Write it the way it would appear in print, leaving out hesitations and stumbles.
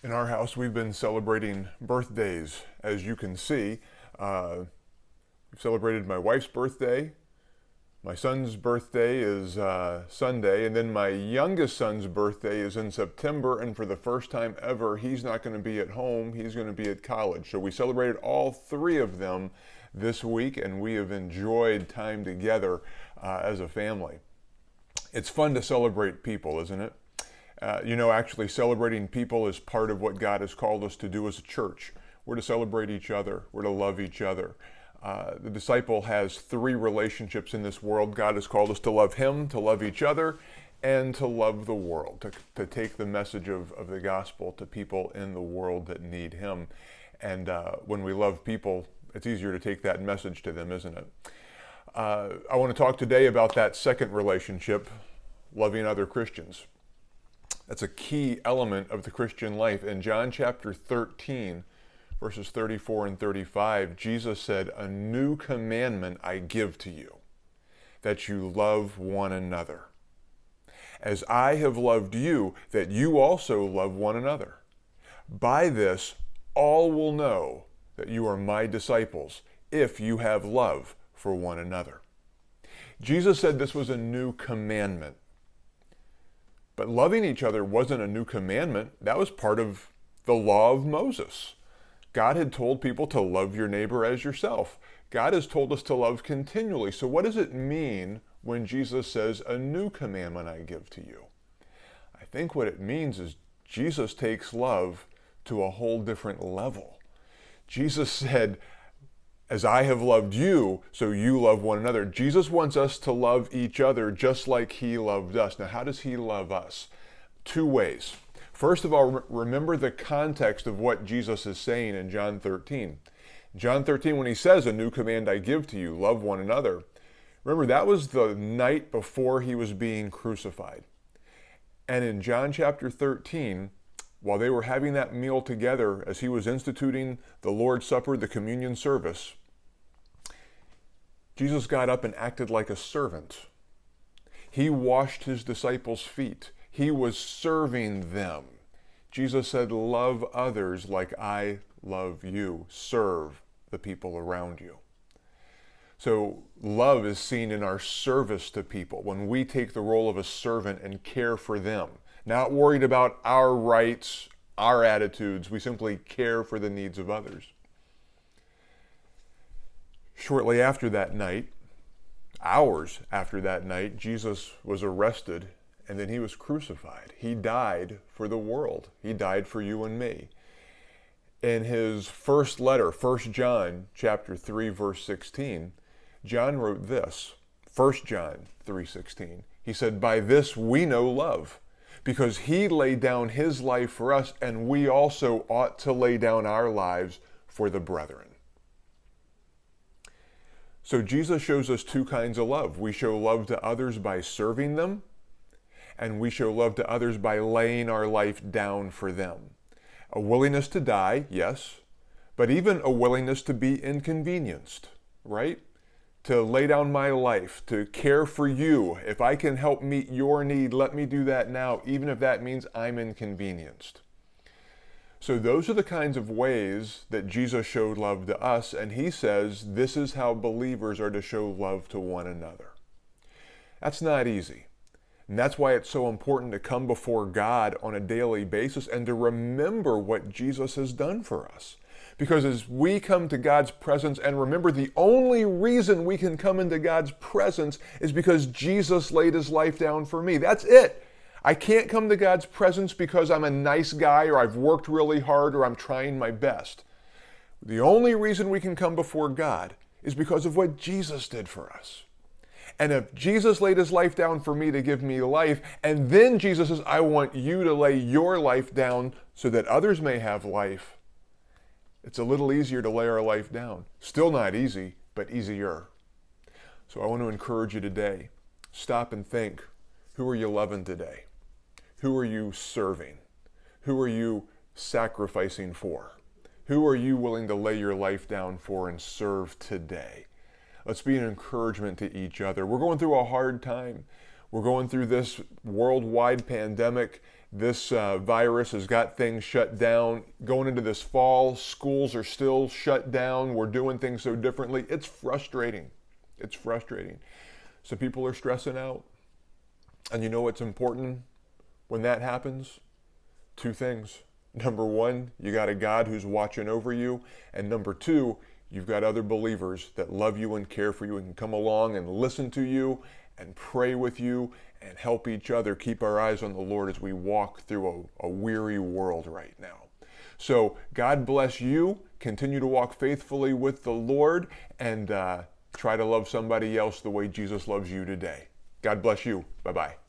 In our house, we've been celebrating birthdays. As you can see, we've celebrated my wife's birthday. My son's birthday is Sunday, and then my youngest son's birthday is in September. And for the first time ever, he's not going to be at home, he's going to be at college. So we celebrated all three of them this week, and we have enjoyed time together as a family. It's fun to celebrate people, isn't it? Actually celebrating people is part of what God has called us to do as a church. We're to celebrate each other. We're to love each other. The disciple has three relationships in this world. God has called us to love Him, to love each other, and to love the world, to take the message of the gospel to people in the world that need Him. And when we love people, it's easier to take that message to them, isn't it? I want to talk today about that second relationship, loving other Christians. That's a key element of the Christian life. In John chapter 13, verses 34 and 35, Jesus said, "A new commandment I give to you, that you love one another. As I have loved you, that you also love one another. By this, all will know that you are my disciples, if you have love for one another." Jesus said this was a new commandment. But loving each other wasn't a new commandment. That was part of the law of Moses. God had told people to love your neighbor as yourself. God has told us to love continually. So what does it mean when Jesus says, "A new commandment I give to you"? I think what it means is Jesus takes love to a whole different level. Jesus said, "As I have loved you, so you love one another." Jesus wants us to love each other just like He loved us. Now, how does He love us? Two ways. First of all, remember the context of what Jesus is saying in John 13. John 13, when He says, "A new command I give to you, love one another." Remember, that was the night before He was being crucified. And in John chapter 13, while they were having that meal together, as He was instituting the Lord's Supper, the communion service, Jesus got up and acted like a servant. He washed His disciples' feet. He was serving them. Jesus said, "Love others like I love you. Serve the people around you." So love is seen in our service to people, when we take the role of a servant and care for them. Not worried about our rights, our attitudes. We simply care for the needs of others. Shortly after that night, hours after that night, Jesus was arrested and then He was crucified. He died for the world. He died for you and me. In his first letter, 1 John chapter 3, verse 16, John wrote this, 1 John 3:16. He said, "By this we know love, because He laid down His life for us, and we also ought to lay down our lives for the brethren." So Jesus shows us two kinds of love. We show love to others by serving them, and we show love to others by laying our life down for them. A willingness to die, yes, but even a willingness to be inconvenienced, right? To lay down my life, to care for you. If I can help meet your need, let me do that now, even if that means I'm inconvenienced. So those are the kinds of ways that Jesus showed love to us, and He says this is how believers are to show love to one another. That's not easy. And that's why it's so important to come before God on a daily basis and to remember what Jesus has done for us. Because as we come to God's presence, and remember, the only reason we can come into God's presence is because Jesus laid His life down for me. That's it. I can't come to God's presence because I'm a nice guy, or I've worked really hard, or I'm trying my best. The only reason we can come before God is because of what Jesus did for us. And if Jesus laid His life down for me to give me life, and then Jesus says, "I want you to lay your life down so that others may have life," it's a little easier to lay our life down. Still not easy, but easier. So I want to encourage you today. Stop and think. Who are you loving today? Who are you serving? Who are you sacrificing for? Who are you willing to lay your life down for and serve today? Let's be an encouragement to each other. We're going through a hard time. We're going through this worldwide pandemic. This virus has got things shut down. Going into this fall, schools are still shut down. We're doing things so differently. It's frustrating. It's frustrating. So people are stressing out. And you know what's important when that happens? Two things. Number one, you got a God who's watching over you. And number two, you've got other believers that love you and care for you and can come along and listen to you and pray with you and help each other keep our eyes on the Lord as we walk through a weary world right now. So God bless you. Continue to walk faithfully with the Lord and try to love somebody else the way Jesus loves you today. God bless you. Bye-bye.